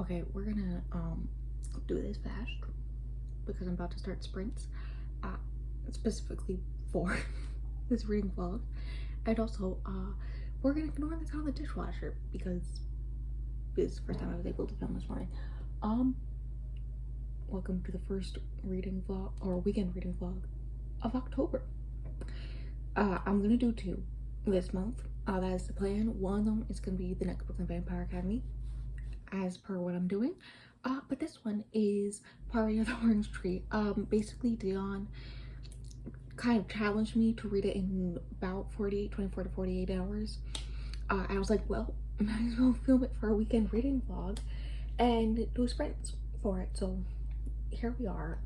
Okay, we're gonna do this fast because I'm about to start sprints, uh, specifically for this reading vlog, and also we're gonna ignore the sound of the dishwasher because this is the first time I was able to film this morning. Um, Welcome to the first reading vlog or weekend reading vlog of October. I'm gonna do two this month. That is the plan. One of them is gonna be the next book in Vampire Academy, as per what I'm doing. But this one is Priory of the Orange Tree. Basically Dion kind of challenged me to read it in about 24 to 48 hours. I was like, well, might as well film it for a weekend reading vlog and do sprints for it. So here we are.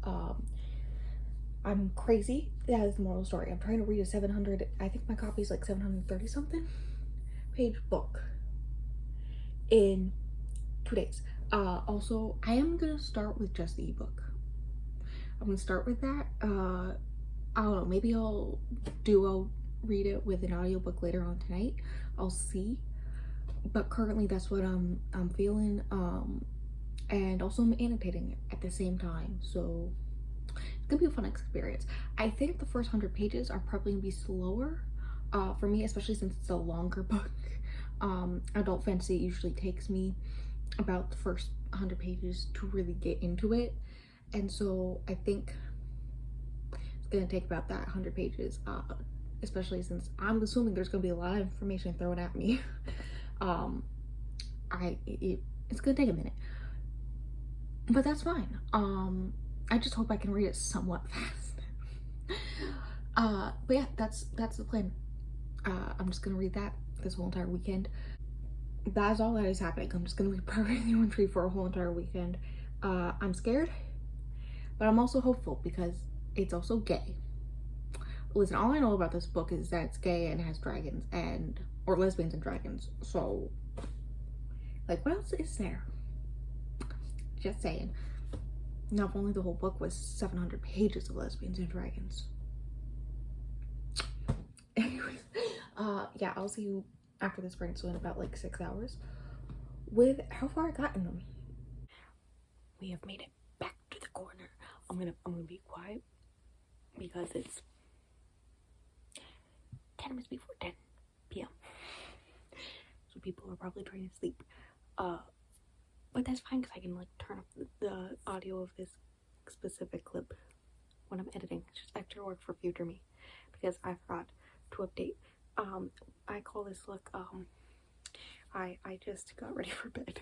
I'm crazy. That is the moral story. I'm trying to read a 700, I think my copy is like 730 something page book in 2 days. Also, I am gonna start with just the ebook. I'm gonna start with that. I don't know, maybe I'll read it with an audiobook later on tonight. I'll see. But currently that's what I'm feeling. And also I'm annotating it at the same time. So it's gonna be a fun experience. I think the first 100 pages are probably gonna be slower for me, especially since it's a longer book. Adult fantasy usually takes me about the first 100 pages to really get into it, and so I think it's gonna take about that 100 pages, especially since I'm assuming there's gonna be a lot of information thrown at me. It's gonna take a minute, but that's fine. I just hope I can read it somewhat fast. But yeah, that's the plan. I'm just gonna read that this whole entire weekend. That is all that is happening. I'm just gonna read Priory of the Orange Tree for a whole entire weekend. I'm scared, but I'm also hopeful because it's also gay. Listen, all I know about this book is that it's gay and it has dragons or lesbians and dragons. So, like, what else is there? Just saying. Now, if only the whole book was 700 pages of lesbians and dragons. Anyways, yeah, I'll see you after the sprint, so in about like 6 hours, with how far I got in them. We have made it back to the corner. I'm gonna be quiet because it's 10 minutes before 10 p.m. So people are probably trying to sleep. But that's fine because I can like turn up the audio of this specific clip when I'm editing. It's just extra work for future me because I forgot to update. I call this look, I just got ready for bed.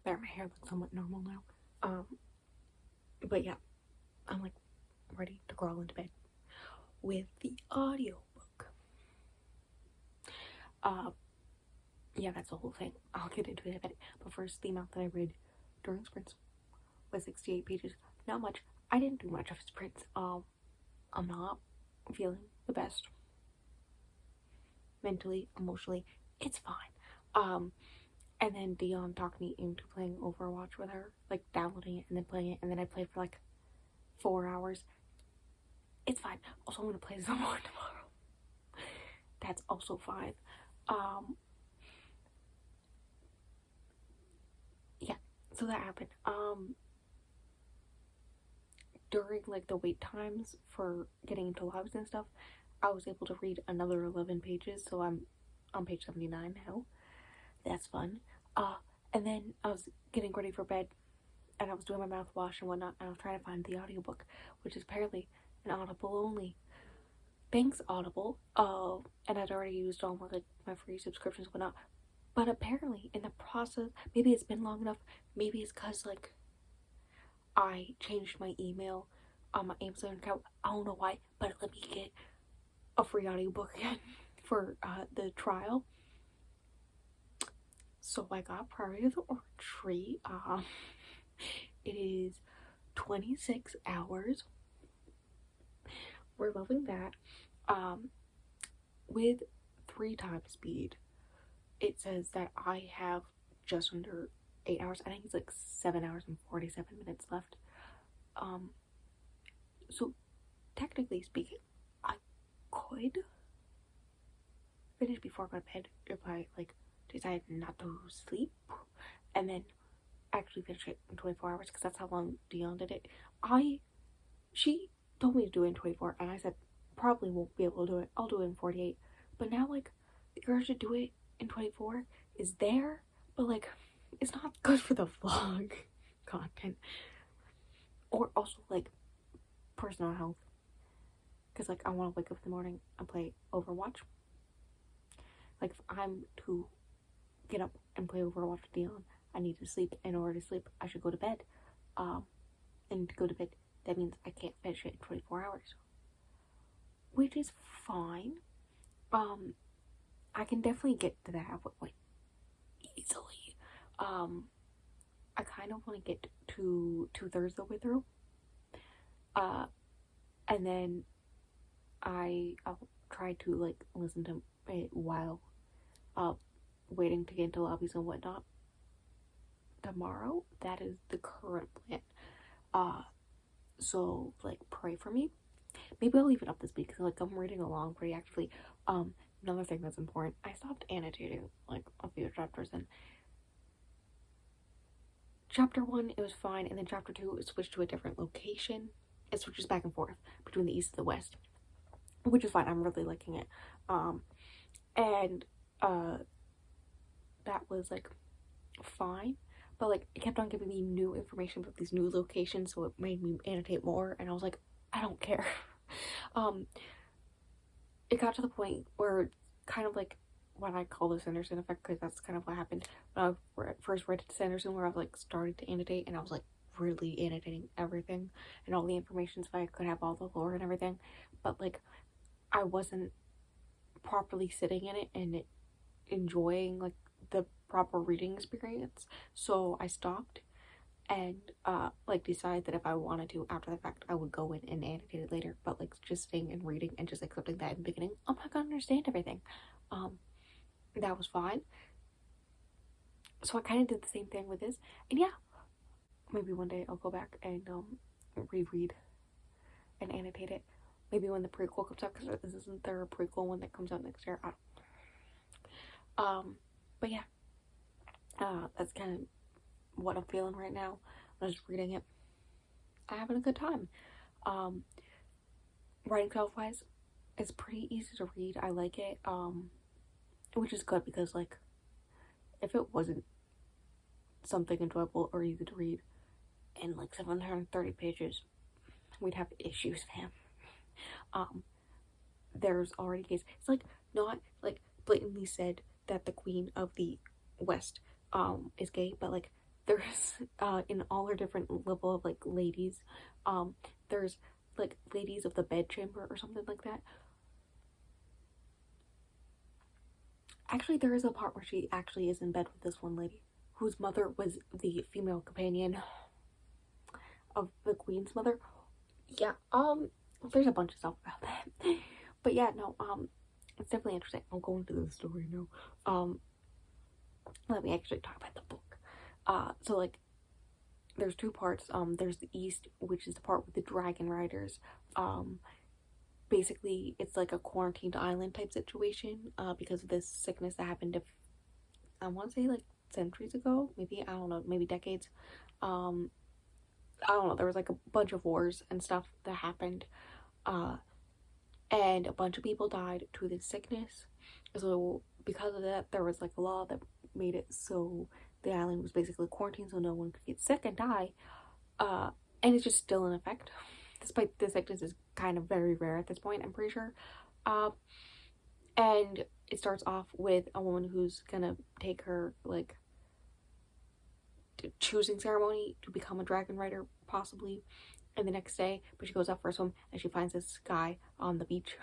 There, my hair looks somewhat normal now. But yeah, I'm like ready to crawl into bed with the audiobook. Yeah, that's the whole thing. I'll get into it in a minute. But first, the amount that I read during sprints was 68 pages. Not much. I didn't do much of sprints. I'm not feeling the best. Mentally, emotionally, it's fine. And then Dion talked me into playing Overwatch with her, like downloading it and then playing it, and then I played for like 4 hours. It's fine. Also, I'm gonna play some more tomorrow. That's also fine. Yeah, so that happened. During like the wait times for getting into lives and stuff, I was able to read another 11 pages, so I'm on page 79 now. That's fun. And then I was getting ready for bed and I was doing my mouthwash and whatnot, and I was trying to find the audiobook, which is apparently an Audible only. Thanks, Audible. And I'd already used all my free subscriptions and whatnot. But apparently in the process, maybe it's been long enough, maybe it's because like I changed my email on my Amazon account. I don't know why, but let me get a free audiobook again for the trial. So I got Priory of the Orange Tree. It is 26 hours. We're loving that. With 3 times speed, it says that I have just under 8 hours. I think it's like 7 hours and 47 minutes left. So technically speaking, I could finish before I go to bed if I like decide not to sleep, and then actually finish it in 24 hours because that's how long Dion did it. She told me to do it in 24, and I said probably won't be able to do it. I'll do it in 48. But now, like, the urge to do it in 24 is there, but like, it's not good for the vlog content, or also like personal health. Because like, I want to wake up in the morning and play Overwatch. Like, if I'm to get up and play Overwatch with Dion, I need to sleep. In order to sleep, I should go to bed. And to go to bed, that means I can't finish it in 24 hours, which is fine. I can definitely get to that like easily. I kind of want to get to 2/3 the way through. And then I'll try to like listen to it while waiting to get into lobbies and whatnot tomorrow. That is the current plan. So like, pray for me. Maybe I'll leave it up this week because like, I'm reading along pretty actively. Another thing that's important, I stopped annotating like a few chapters, and chapter 1 it was fine, and then chapter 2 it switched to a different location. It switches back and forth between the east and the west, which is fine. I'm really liking it. And that was like fine, but like, it kept on giving me new information about these new locations, so it made me annotate more, and I was like, I don't care. It got to the point where, kind of like what I call the Sanderson effect, because that's kind of what happened when I first read Sanderson, where I was like starting to annotate, and I was like really annotating everything and all the information so I could have all the lore and everything, but like, I wasn't properly sitting in it and enjoying like the proper reading experience, so I stopped and like decided that if I wanted to after the fact, I would go in and annotate it later. But like, just staying and reading and just accepting that in the beginning, I'm not gonna understand everything. That was fine. So I kind of did the same thing with this, and yeah, maybe one day I'll go back and reread and annotate it. Maybe when the prequel comes out, because this isn't there a prequel one that comes out next year. But yeah, that's kind of what I'm feeling right now. I'm just reading it. I'm having a good time. Writing self-wise, it's pretty easy to read. I like it. Which is good, because like, if it wasn't something enjoyable or easy to read in like 730 pages, we'd have issues, fam. There's already cases. It's like, not like blatantly said that the Queen of the West is gay, but like, there's in all her different level of like ladies, there's like ladies of the bedchamber or something like that. Actually, there is a part where she actually is in bed with this one lady whose mother was the female companion of the Queen's mother. Yeah, there's a bunch of stuff about that. But yeah, no, it's definitely interesting. I'll go into the story now. Let me actually talk about the book. So like, there's two parts. There's the East, which is the part with the dragon riders. Basically, it's like a quarantined island type situation, because of this sickness that happened, I want to say like centuries ago, maybe, I don't know, maybe decades. I don't know, there was like a bunch of wars and stuff that happened, and a bunch of people died to this sickness. So because of that, there was like a law that made it so the island was basically quarantined, so no one could get sick and die. And it's just still in effect, despite the sickness is kind of very rare at this point, I'm pretty sure. And it starts off with a woman who's gonna take her like choosing ceremony to become a dragon rider, possibly, and the next day, but she goes out for a swim and she finds this guy on the beach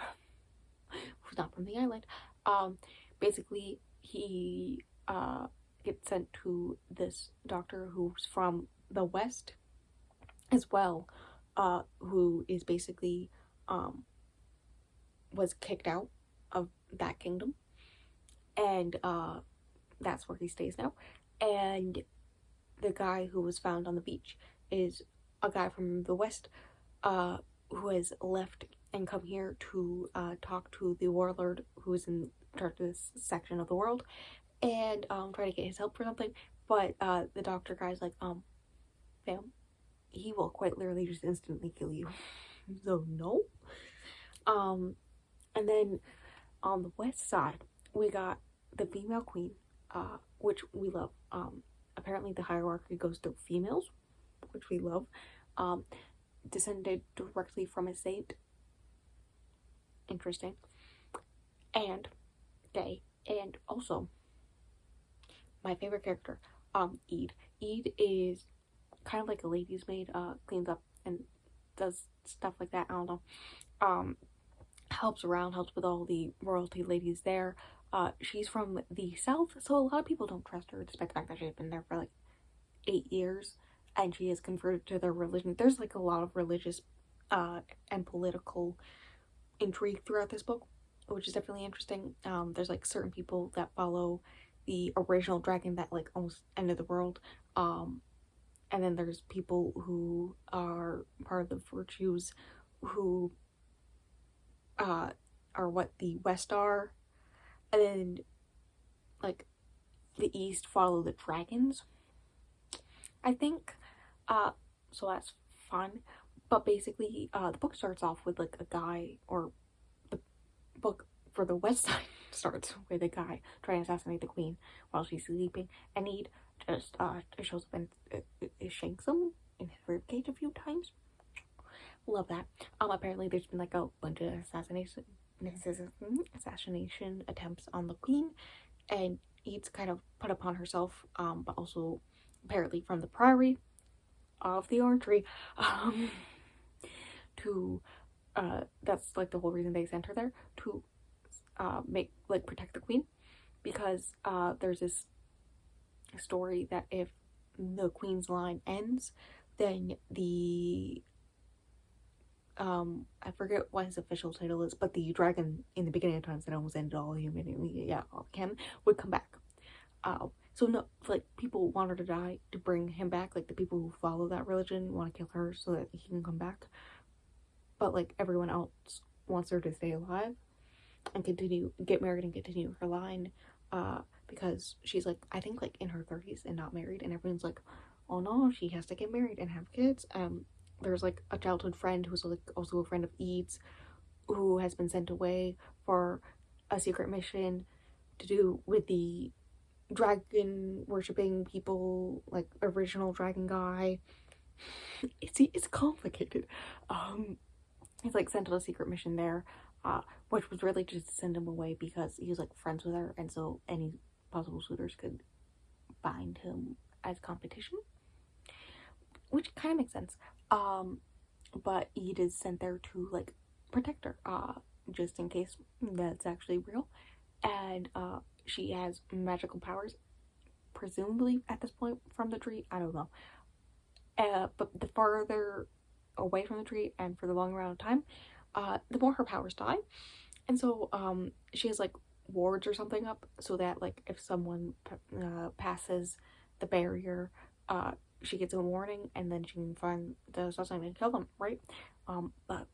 who's not from the island. Basically, he gets sent to this doctor who's from the West as well, who is basically was kicked out of that kingdom, and that's where he stays now. And the guy who was found on the beach is a guy from the West, who has left and come here to talk to the warlord who is in charge of this section of the world, and try to get his help for something. But the doctor guy's like, fam, he will quite literally just instantly kill you. So no. And then on the west side, we got the female queen, which we love. Apparently the hierarchy goes through females, which we love. Descended directly from a saint. Interesting. And gay. And also, my favorite character, Eid. Eid is kind of like a lady's maid, cleans up and does stuff like that. I don't know. Helps around, helps with all the royalty ladies there. She's from the south, so a lot of people don't trust her, despite the fact that she's been there for like 8 years, and she is converted to their religion. There's like a lot of religious and political intrigue throughout this book, which is definitely interesting. There's like certain people that follow the original dragon that like almost ended the world. And then there's people who are part of the virtues who are what the West are, and then like the East follow the dragons, I think. So that's fun. But basically, the book starts off with like a guy, or the book for the West side starts with a guy trying to assassinate the queen while she's sleeping, and he just shows up and shanks him in his ribcage a few times. Love that. Apparently there's been like a bunch of assassination attempts on the queen, and Eads kind of put upon herself, but also apparently from the Priory of the Orangery, to that's like the whole reason they sent her there, to protect the queen, because there's this story that if the queen's line ends, then the I forget what his official title is, but the dragon in the beginning of times that almost ended all humanity, all canon, would come back. So no, like, people want her to die to bring him back. Like, the people who follow that religion want to kill her so that he can come back. But like, everyone else wants her to stay alive and get married and continue her line, because she's like, I think like in her 30s and not married, and everyone's like, oh no, she has to get married and have kids. There's like a childhood friend who's like also a friend of Eve's, who has been sent away for a secret mission to do with the dragon worshipping people, like original dragon guy. It's complicated. He's like sent on a secret mission there, which was really just to send him away because he was like friends with her, and so any possible suitors could bind him as competition, which kind of makes sense. But Ede is sent there to like protect her, just in case that's actually real. And she has magical powers, presumably at this point, from the tree. I don't know. But the farther away from the tree and for the long amount of time, the more her powers die. And so she has like wards or something up, so that like if someone passes the barrier, she gets a warning, and then she can find the assassin and kill them, right? But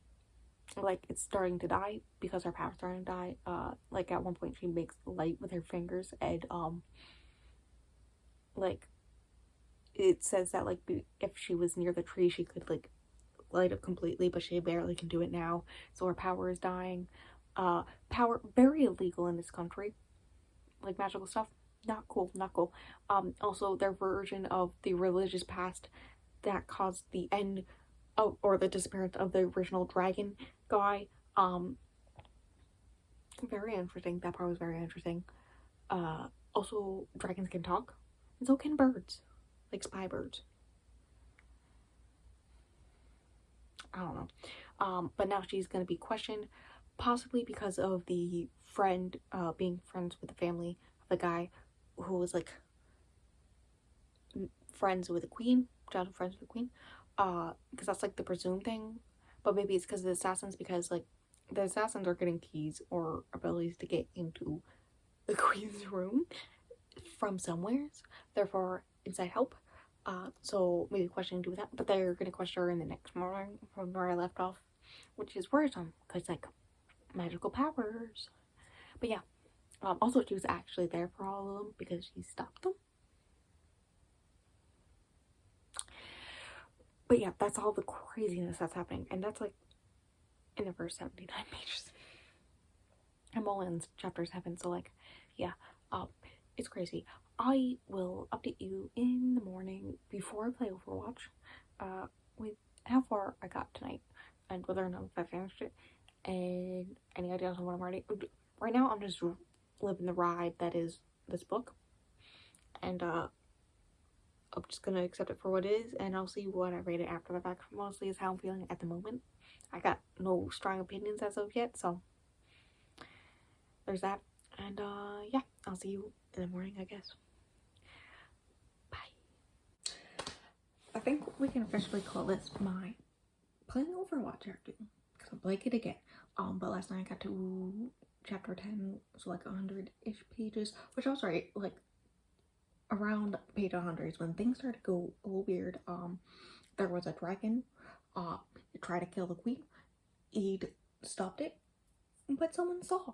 like, it's starting to die because her power's starting to die. Like, at one point she makes light with her fingers, and like, it says that like if she was near the tree, she could like light up completely, but she barely can do it now, so her power is dying. Power very illegal in this country, like magical stuff, not cool. Also, their version of the religious past that caused the end of, or the disappearance of, the original dragon guy. Very interesting. That part was very interesting. Also, dragons can talk, and so can birds, like spy birds. I don't know. But now she's gonna be questioned, possibly because of the friend being friends with the family of the guy who was like friends with the queen, childhood friends with the queen, because that's like the presumed thing. But maybe it's because of the assassins, because like the assassins are getting keys or abilities to get into the queen's room from somewheres, therefore inside help. So maybe questioning to do with that, but they're gonna question her in the next morning from where I left off, which is worrisome because like magical powers. But yeah, also she was actually there for all of them because she stopped them. But yeah, that's all the craziness that's happening, and that's like in the first 79 pages. I'm only in chapter 7, so like, yeah, um, it's crazy. I will update you in the morning before I play Overwatch, with how far I got tonight, and whether or not I finished it, and any ideas on what I'm writing. Right now, I'm just living the ride that is this book, and I'm just gonna accept it for what it is, and I'll see what I rate it after the fact. Mostly is how I'm feeling at the moment. I got no strong opinions as of yet, so there's that. And yeah, I'll see you in the morning, I guess. Bye. I think we can officially call this my playing Overwatch afternoon, because I'm playing it again. But last night I got to chapter 10, so like 100-ish pages, which I was right, like around page 100 is when things started to go a little weird. There was a dragon, it tried to kill the queen. He'd stopped it, but someone saw.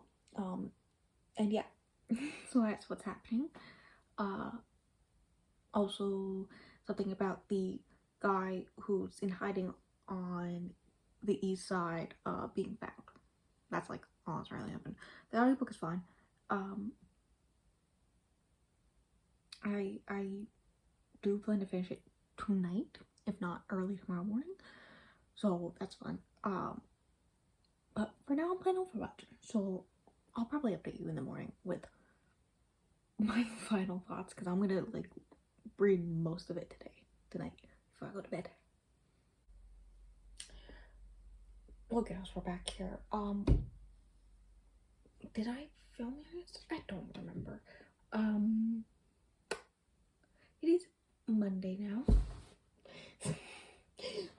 And yeah, so that's what's happening. Also something about the guy who's in hiding on the east side being found. That's like all that's really happened. The audiobook is fine. I do plan to finish it tonight, if not early tomorrow morning. So that's fun. But for now I'm playing Overwatch. So I'll probably update you in the morning with my final thoughts, because I'm gonna like read most of it tonight before I go to bed. Well, guys, we're back here. Did I film this? I don't remember. It is Monday now.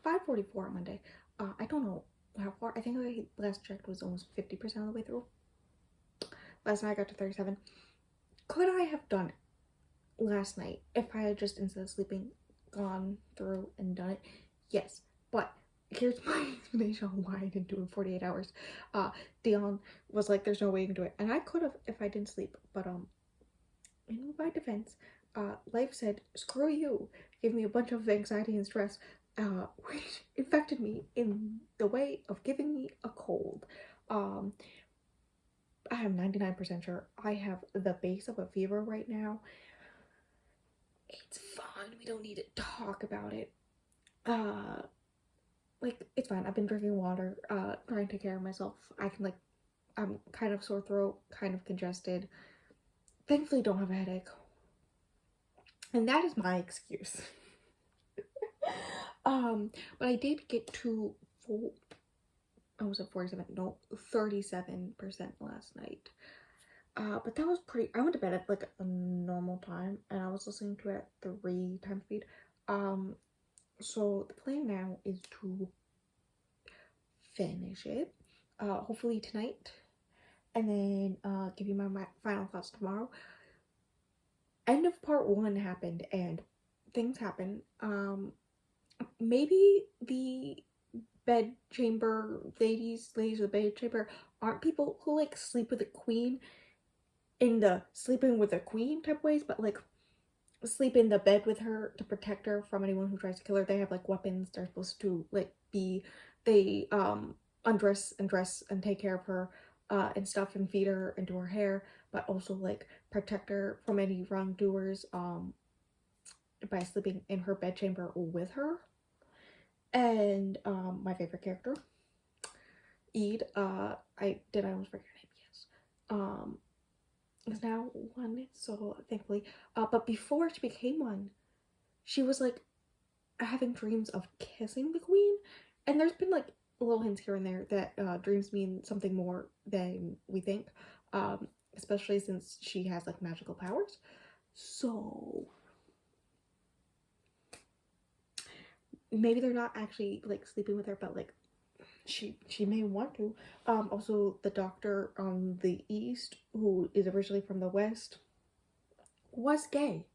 5:44 on Monday. I don't know how far. I think I last checked was almost 50% of the way through. Last night I got to 37. Could I have done it last night if I had just, instead of sleeping, gone through and done it? Yes, but here's my explanation on why I didn't do it in 48 hours. Dion was like, there's no way you can do it, and I could have if I didn't sleep, but in my defense, life said, screw you, gave me a bunch of anxiety and stress, which infected me in the way of giving me a cold. I am 99% sure I have the base of a fever right now. It's fine, we don't need to talk about it. Like, it's fine. I've been drinking water, trying to take care of myself. I'm kind of sore throat, kind of congested. Thankfully don't have a headache. And that is my excuse. But I did get to I was at 47, no, 37% last night. But that was pretty, I went to bed at like a normal time, and I was listening to it at 3 times speed. So the plan now is to finish it, hopefully tonight, and then give you my final thoughts tomorrow. End of part 1 happened, and things happen. Maybe the bed chamber ladies of the bed chamber aren't people who like sleep with the queen in the sleeping with the queen type ways, but like sleep in the bed with her to protect her from anyone who tries to kill her. They have like weapons. They're supposed to like they undress and dress and take care of her and stuff, and feed her and do her hair, but also like protect her from any wrongdoers by sleeping in her bedchamber with her. And my favorite character, Eid, I almost forget her name, yes, is now one, so thankfully. But before she became one, she was like having dreams of kissing the queen, and there's been like little hints here and there that dreams mean something more than we think, especially since she has like magical powers. So maybe they're not actually like sleeping with her, but like she may want to. Also, the doctor on the east, who is originally from the west, was gay.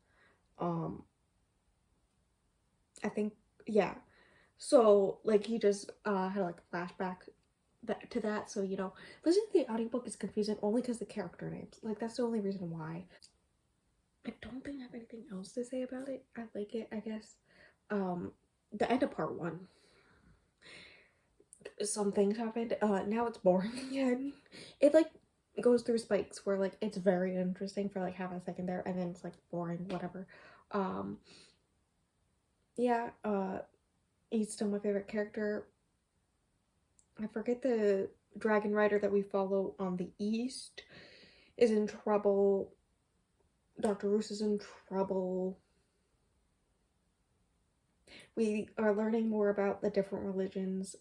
I think, yeah. So like he just had like a flashback to that. So, you know, listening to the audiobook is confusing only because the character names. Like, that's the only reason why. I don't think I have anything else to say about it. I like it, I guess. the end of part 1, some things happened. Now it's boring again. It like goes through spikes where like it's very interesting for like half a second there, and then it's like boring, whatever. Yeah, he's still my favorite character. I forget the dragon rider that we follow on the east is in trouble. Dr. Roos is in trouble. We are learning more about the different religions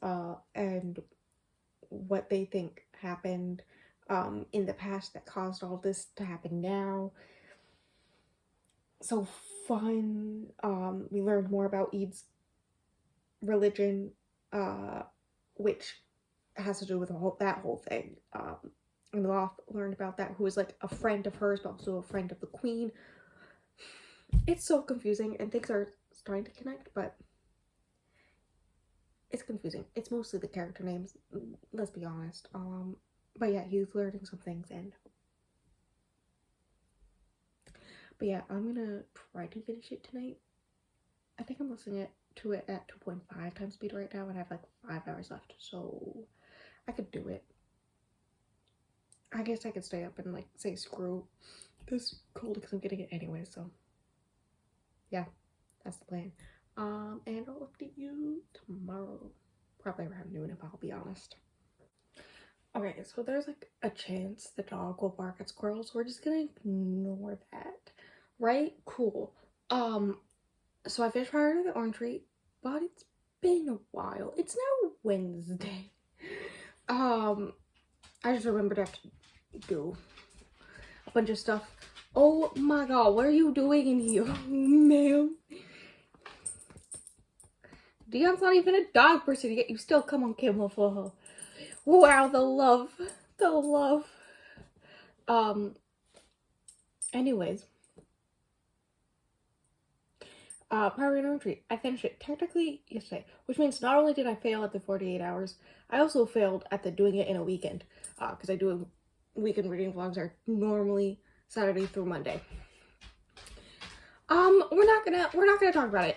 and what they think happened in the past that caused all this to happen now. So fun. We learned more about Eid's religion, which has to do with that whole thing. And we all learned about that, who is like a friend of hers, but also a friend of the queen. It's so confusing, and things are starting to connect, but it's confusing. It's mostly the character names, let's be honest. But yeah, he's learning some things, but yeah, I'm gonna try to finish it tonight. I think I'm listening to it at 2.5 times speed right now, and I have like 5 hours left, so I could do it. I guess I could stay up and like say screw this cold because I'm getting it anyway, so yeah, that's the plan. And I'll update you tomorrow, probably around noon if I'll be honest. Okay, so there's like a chance the dog will bark at squirrels. We're just gonna ignore that, right? Cool. So I finished Priory the Orange Tree, but it's been a while. It's now Wednesday. I just remembered I have to do a bunch of stuff. Oh my god, what are you doing in here, ma'am? Dion's not even a dog person yet. You still come on camera for her. Wow, the love. The love. Anyways. Priory and Retreat. I finished it technically yesterday, which means not only did I fail at the 48 hours, I also failed at the doing it in a weekend. Because I do a weekend reading vlogs are normally Saturday through Monday. We're not gonna talk about it.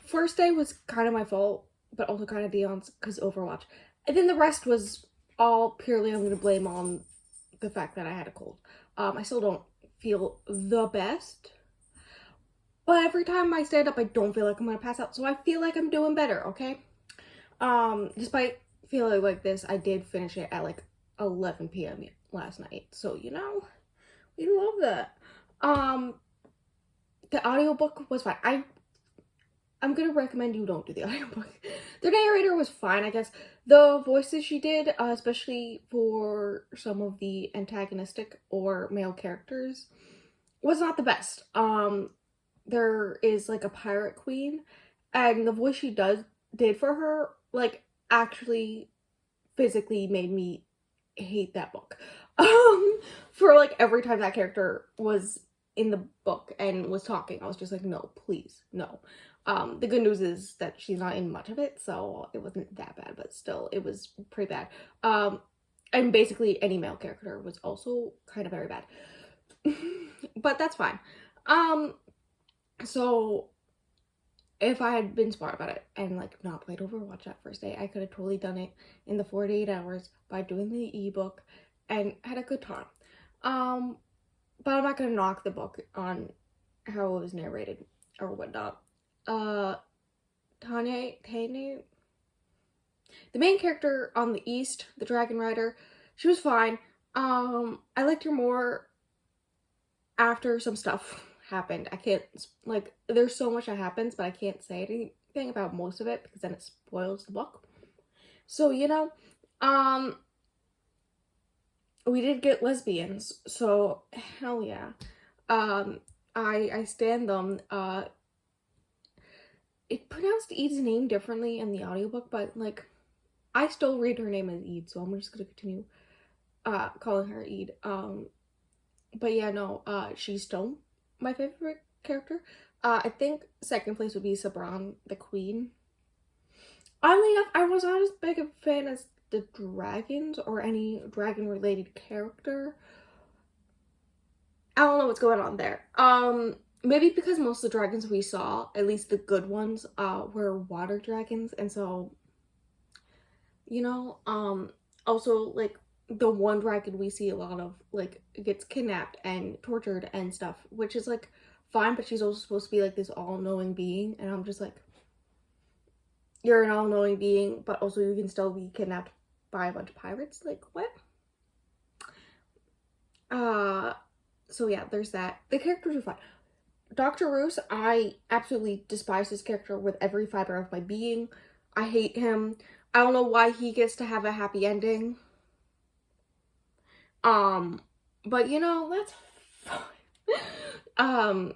First day was kind of my fault, but also kind of Dion's because Overwatch. And then the rest was all purely I'm gonna blame on the fact that I had a cold. I still don't feel the best. But every time I stand up, I don't feel like I'm gonna pass out. So I feel like I'm doing better, okay? Despite feeling like this, I did finish it at like 11 p.m. last night. So, you know, we love that. The audiobook was fine. I'm gonna recommend you don't do the audiobook. The narrator was fine, I guess. The voices she did, especially for some of the antagonistic or male characters, was not the best. There is like a pirate queen, and the voice she did for her, like, actually physically made me hate that book. For like every time that character was in the book and was talking, I was just like, no, please, no. The good news is that she's not in much of it, so it wasn't that bad, but still, it was pretty bad. And basically any male character was also kind of very bad. But that's fine. So if I had been smart about it and like not played Overwatch that first day, I could have totally done it in the 48 hours by doing the ebook and had a good time. But I'm not gonna knock the book on how it was narrated or whatnot. Tanya, the main character on the East, the Dragon Rider, she was fine. I liked her more after some stuff happened. I can't, like, there's so much that happens, but I can't say anything about most of it because then it spoils the book. So, you know, we did get lesbians, so hell yeah. I stand them. It pronounced Eid's name differently in the audiobook, but like, I still read her name as Eid, so I'm just gonna continue calling her Eid. But yeah, no, she's still my favorite character. I think second place would be Sabran, the queen. Oddly enough, I was not as big a fan as the dragons or any dragon related character. I don't know what's going on there. maybe because most of the dragons we saw, at least the good ones, were water dragons, and so, you know, also, like, the one dragon we see a lot of, like, gets kidnapped and tortured and stuff, which is, like, fine, but she's also supposed to be, like, this all-knowing being, and I'm just like, you're an all-knowing being, but also you can still be kidnapped by a bunch of pirates, like, what? So yeah, there's that. The characters are fine. Dr. Roos, I absolutely despise his character with every fiber of my being. I hate him. I don't know why he gets to have a happy ending. But you know, that's fine.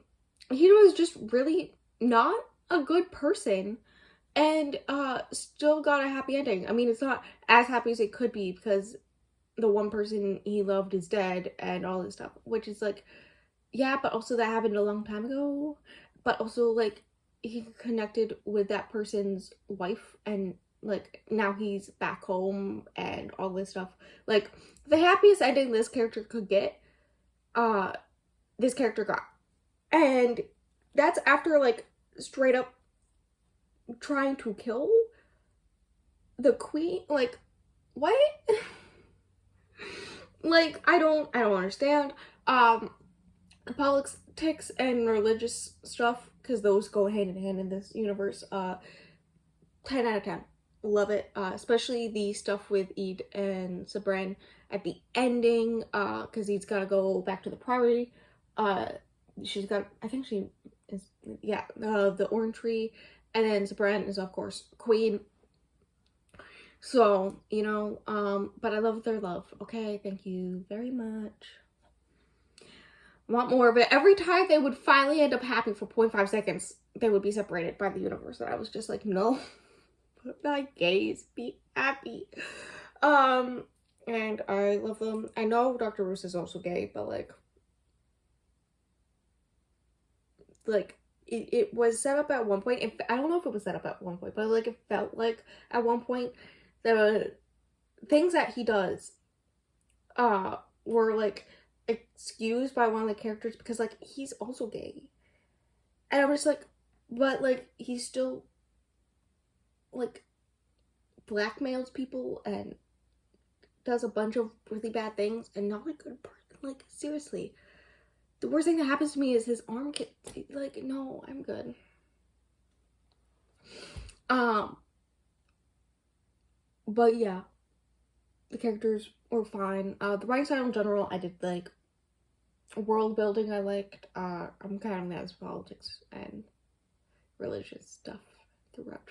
He was just really not a good person and still got a happy ending. I mean, it's not as happy as it could be because the one person he loved is dead and all this stuff, which is like, yeah, but also that happened a long time ago. But also, like, he connected with that person's wife, and like now he's back home and all this stuff. Like, the happiest ending this character could get, uh, this character got. And that's after, like, straight up trying to kill the queen. Like, what? Like, I don't understand. Politics and religious stuff, because those go hand in hand in this universe. 10 out of 10. Love it. Especially the stuff with Eid and Sabran at the ending, because Eid's gotta go back to the Priory. She's got, I think she is, yeah, the orange tree, and then Sabran is of course queen. So, you know, but I love their love. Okay, thank you very much. Want more of it. Every time they would finally end up happy for 0.5 seconds, they would be separated by the universe. And I was just like, no, my gays, be happy. And I love them. I know Dr. Roos is also gay, but it was set up at one point. I don't know if it was set up at one point, but like it felt like at one point the things that he does were like excused by one of the characters because like he's also gay, and I was like, but like he still like blackmails people and does a bunch of really bad things and not a good person. Like, seriously, the worst thing that happens to me is his arm gets, like, no, I'm good. But yeah, the characters were fine. The writing style in general, I did like. World building, I liked. I'm kind of mad as politics and religious stuff throughout.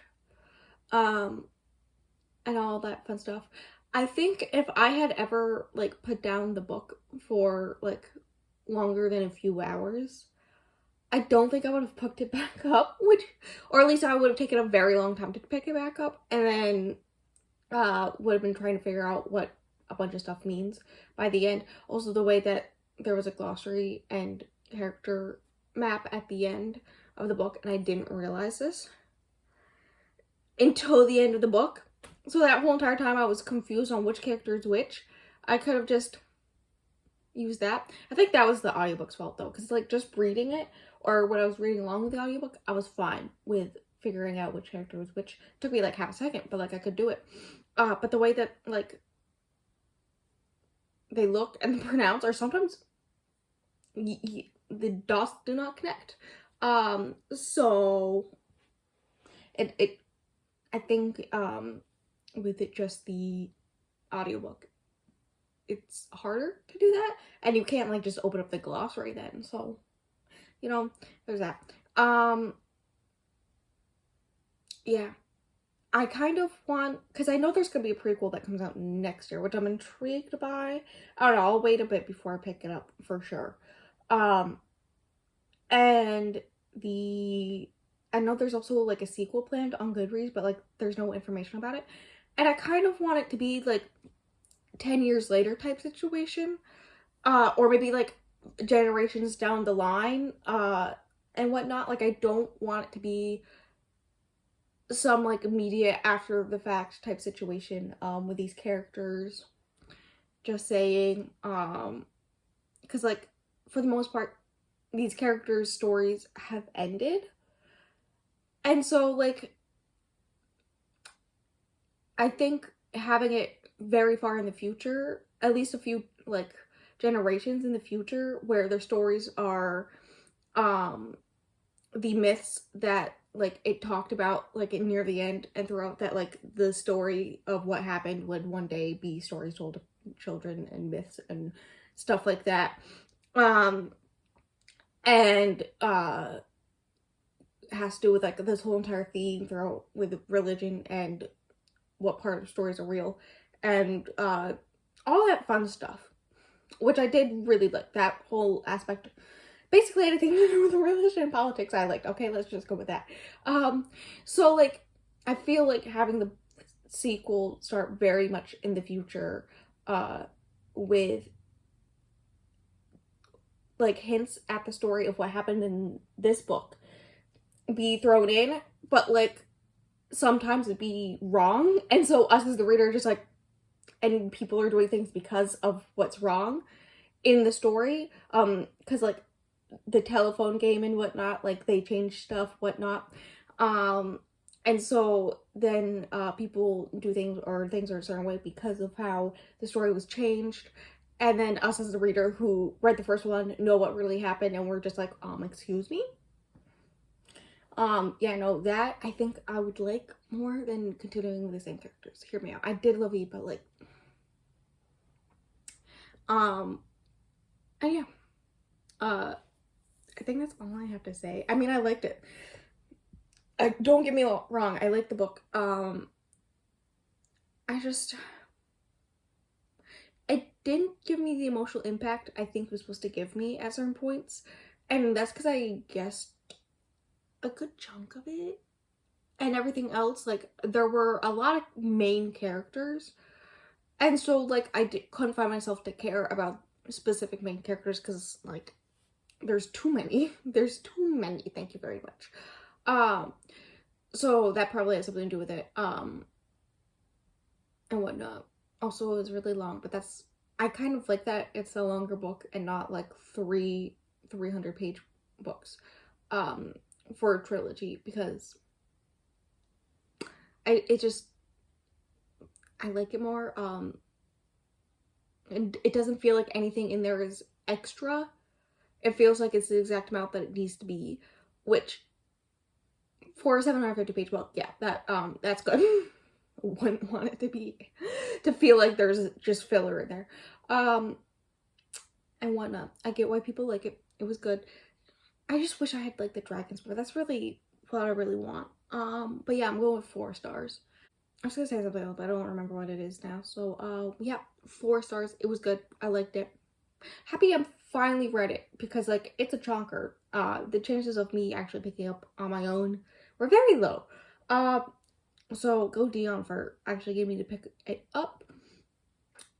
And all that fun stuff. I think if I had ever like put down the book for like longer than a few hours, I don't think I would have picked it back up, or at least I would have taken a very long time to pick it back up, and then would have been trying to figure out what a bunch of stuff means by the end. Also, the way that there was a glossary and character map at the end of the book, and I didn't realize this until the end of the book. So that whole entire time I was confused on which character is which. I could have just used that. I think that was the audiobook's fault though, because like just reading it, or when I was reading along with the audiobook, I was fine with figuring out which character was which. It took me like half a second, but like I could do it. But the way that like they look and the pronounce are sometimes the dots do not connect. So it I think with it just the audiobook, it's harder to do that, and you can't like just open up the glossary then. So, you know, there's that. Yeah. I kind of want, because I know there's going to be a prequel that comes out next year, which I'm intrigued by. I don't know, I'll wait a bit before I pick it up for sure. And I know there's also like a sequel planned on Goodreads, but like there's no information about it. And I kind of want it to be like 10 years later type situation. Or maybe like generations down the line, and whatnot. Like, I don't want it to be some like immediate after the fact type situation with these characters. Just saying, because like for the most part these characters' stories have ended. And so, like, I think having it very far in the future, at least a few, like, generations in the future, where their stories are um the myths that like it talked about like in near the end and throughout that, like the story of what happened would one day be stories told to children and myths and stuff like that. um and has to do with like this whole entire theme throughout with religion and what part of the stories are real and all that fun stuff, which I did really like that whole aspect. Basically anything to do with religion and politics I liked. Okay, let's just go with that. So like I feel like having the sequel start very much in the future, with like hints at the story of what happened in this book be thrown in, but like sometimes it'd be wrong. And so us as the reader just like, and people are doing things because of what's wrong in the story. Because like the telephone game and whatnot, like they change stuff, whatnot. And so then people do things or things are a certain way because of how the story was changed. And then us as the reader who read the first one know what really happened and we're just like, excuse me? Yeah, no, that I think I would like more than continuing with the same characters. Hear me out. I did love you, but like, and yeah, I think that's all I have to say. I mean, I liked it. Don't get me wrong, I liked the book. I just, it didn't give me the emotional impact I think it was supposed to give me at certain points, and that's because I guessed a good chunk of it. And everything else, like there were a lot of main characters, and so like couldn't find myself to care about specific main characters because like there's too many. There's too many. Thank you very much. So that probably has something to do with it. And whatnot. Also, it was really long, but that's, I kind of like that it's a longer book and not like 300-page books for a trilogy, because I like it more. And it doesn't feel like anything in there is extra. It feels like it's the exact amount that it needs to be, which for a 750-page book, yeah, that's good. Wouldn't want it to feel like there's just filler in there. And whatnot. I get why people like it. It was good. I just wish I had like the dragons more. That's really what I really want. But yeah, I'm going with 4 stars. I was gonna say something else, but I don't remember what it is now. So yeah, 4 stars. It was good. I liked it. Happy I'm finally read it, because like it's a chonker. The chances of me actually picking up on my own were very low. So go Dion for actually getting me to pick it up.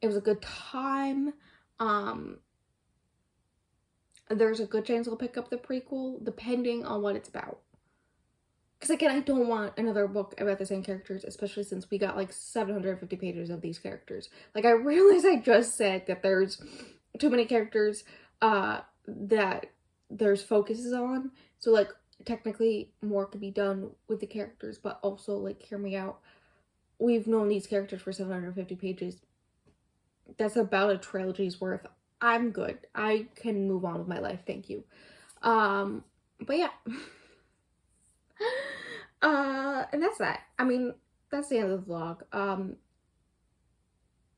It was a good time. There's a good chance I'll pick up the prequel depending on what it's about. Because again, I don't want another book about the same characters, especially since we got like 750 pages of these characters. Like I realize I just said that there's too many characters that there's focuses on. So like technically more could be done with the characters, but also like hear me out. We've known these characters for 750 pages. That's about a trilogy's worth. I'm good. I can move on with my life. Thank you. But yeah. And that's that. I mean, that's the end of the vlog.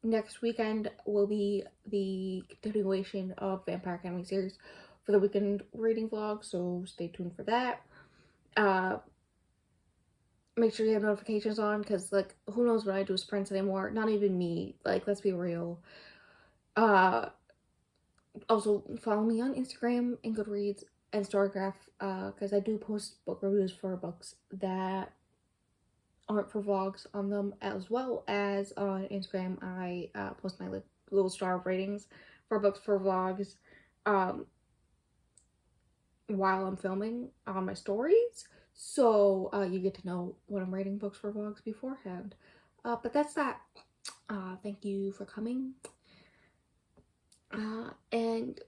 Next weekend will be the continuation of Vampire Academy series for the weekend reading vlog, so stay tuned for that. Make sure you have notifications on, because like who knows what I do with sprints anymore. Not even me. Like, let's be real. Also follow me on Instagram and Goodreads and Storygraph, because I do post book reviews for books that aren't for vlogs on them, as well as on Instagram I post my little star ratings for books for vlogs while I'm filming on my stories, so you get to know when I'm rating books for vlogs beforehand. But that's that. Thank you for coming, and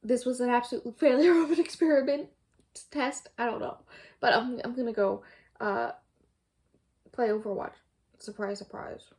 this was an absolute failure of an experiment test. I don't know, but I'm gonna go play Overwatch. Surprise, surprise.